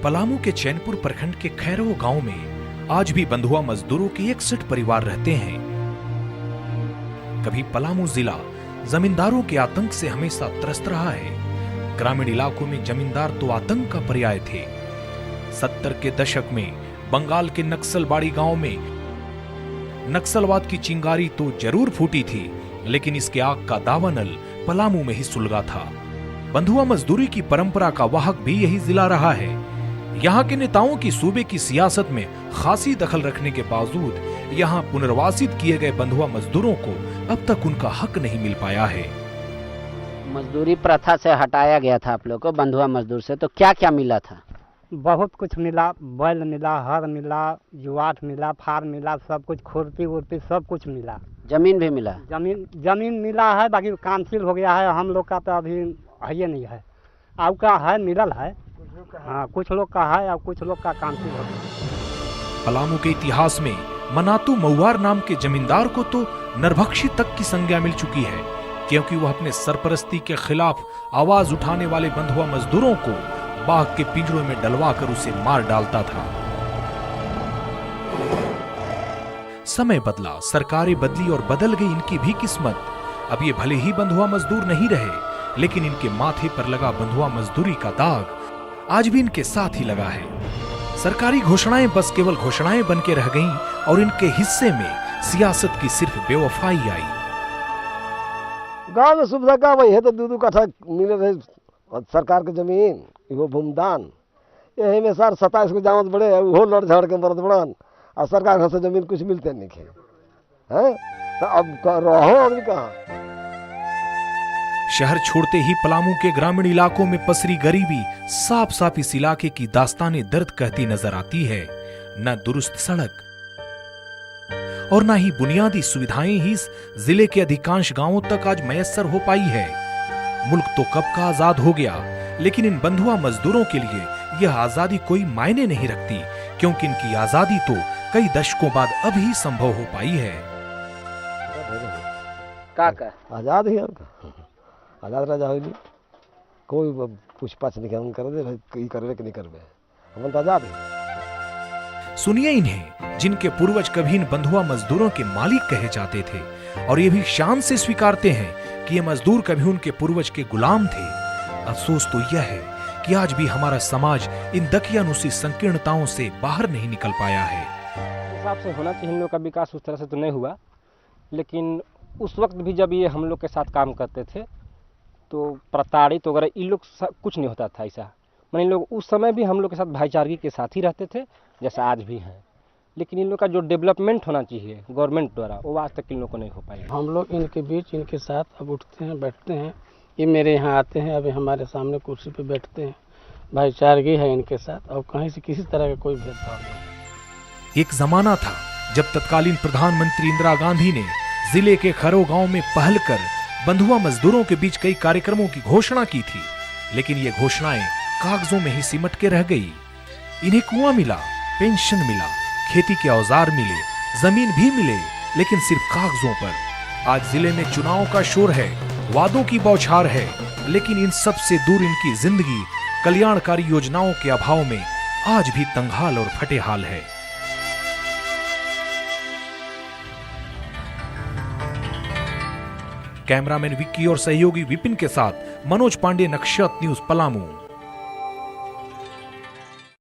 पलामू के चैनपुर प्रखंड के खैरो गांव में आज भी बंधुआ मजदूरों के 61 परिवार रहते हैं। कभी पलामू जिला जमींदारों के आतंक से हमेशा त्रस्त रहा है। ग्रामीण इलाकों में जमींदार तो आतंक का पर्याय थे। 70 के दशक में बंगाल के नक्सलबाड़ी गांव में नक्सलवाद की चिंगारी तो जरूर फूटी थी, लेकिन इसके आग का दावानल पलामू में ही सुलगा था। बंधुआ मजदूरी की परंपरा का वाहक भी यही जिला रहा है। यहाँ के नेताओं की सूबे की सियासत में खासी दखल रखने के बावजूद यहाँ पुनर्वासित किए गए बंधुआ मजदूरों को अब तक उनका हक नहीं मिल पाया है। मजदूरी प्रथा से हटाया गया था आप लोग को बंधुआ मजदूर से, तो क्या क्या मिला था? बहुत कुछ मिला, बैल मिला, हर मिला, जुआट मिला, फार मिला, सब कुछ, खुरपी उर्पी सब कुछ मिला। जमीन भी मिला? जमीन मिला है, बाकी कांसिल हो गया है। हम लोग का तो अभी है ये नहीं है। आपका है, मिलल है, हाँ, कुछ लोग का है और कुछ लोग का कांसिल हो गया। पलामू के इतिहास में मनातू मऊआर नाम के जमींदार को तो नरभक्षी तक की संज्ञा मिल चुकी है, क्योंकि वह अपने सरपरस्ती के खिलाफ आवाज उठाने वाले बंधुआ मजदूरों को बाघ के पिंजरों में डलवाकर उसे मार डालता था। समय बदला, सरकारें बदली और बदल गई इनकी भी किस्मत। अब ये भले ही बंधुआ मजदूर नहीं रहे, लेकिन इनके माथे पर लगा बंधुआ मजदूरी का दाग आज भी इनके साथ ही लगा है। सरकारी घोषणाएं बस केवल घोषणाएं बन के रह गईं और इनके हिस्से में सियासत की सिर्फ बेवफाई आई। गांव में सुविधा का वही है तो 2-2 कट्ठा मिले रहे सरकार के जमीन, वो भूमदान यही में सर 27 को जामत बड़े वो लड़ झड़ के मरद बड़न और सरकार घर से जमीन कुछ मिलते नहीं है। तो अब रहो आदमी कहाँ? शहर छोड़ते ही पलामू के ग्रामीण इलाकों में पसरी गरीबी साफ साफ इस इलाके की दास्ताने दर्द कहती नजर आती है। न दुरुस्त सड़क और न ही बुनियादी सुविधाएं ही इस जिले के अधिकांश गांवों तक आज मैसर हो पाई है। मुल्क तो कब का आजाद हो गया, लेकिन इन बंधुआ मजदूरों के लिए यह आजादी कोई मायने नहीं रखती, क्योंकि इनकी आजादी तो कई दशकों बाद अब ही संभव हो पाई है। आजाद ही आजाद राजा होली कोई पूछ पाछ नहीं हम कर दे भाई करवे कि नहीं करवे, हम तो आजाद है। सुनिए इन्हें, जिनके पूर्वज कभी इन बंधुआ मजदूरों के मालिक कहे जाते थे और ये भी शान से स्वीकारते हैं कि ये मजदूर कभी उनके पूर्वज के गुलाम थे। अफसोस तो यह है कि आज भी हमारा समाज इन दकियानुसी संकीर्णताओं से बाहर नहीं निकल पाया है। हिसाब से होना चाहिए, इन लोग का विकास उस तरह से तो नहीं हुआ, लेकिन उस वक्त भी जब ये हम लोग के साथ काम करते थे तो प्रताड़ित वगैरह इन लोग कुछ नहीं होता था ऐसा। मैंने इन लोग उस समय भी हम लोग के साथ भाईचारगी के साथ ही रहते थे जैसा आज भी हैं, लेकिन इन लोग का जो डेवलपमेंट होना चाहिए गवर्नमेंट द्वारा वो आज तक इन लोग को नहीं हो पाई। हम लोग इनके बीच इनके साथ अब उठते हैं, बैठते हैं, ये मेरे यहाँ आते हैं, अभी हमारे सामने कुर्सी पे बैठते हैं। भाईचारगी है इनके साथ और कहीं से किसी तरह का कोई भेदभाव नहीं। एक जमाना था जब तत्कालीन प्रधानमंत्री इंदिरा गांधी ने जिले के खैरो गांव में पहल कर बंधुआ मजदूरों के बीच कई कार्यक्रमों की घोषणा की थी, लेकिन ये घोषणाएं कागजों में ही सिमट के रह गई। इन्हें कुआं मिला, पेंशन मिला, खेती के औजार मिले, जमीन भी मिले, लेकिन सिर्फ कागजों पर। आज जिले में चुनाव का शोर है, वादों की बौछार है, लेकिन इन सब से दूर इनकी जिंदगी कल्याणकारी योजनाओं के अभाव में आज भी तंगहाल और फटेहाल है। कैमरामैन विक्की और सहयोगी विपिन के साथ मनोज पांडे, नक्शत न्यूज, पलामू।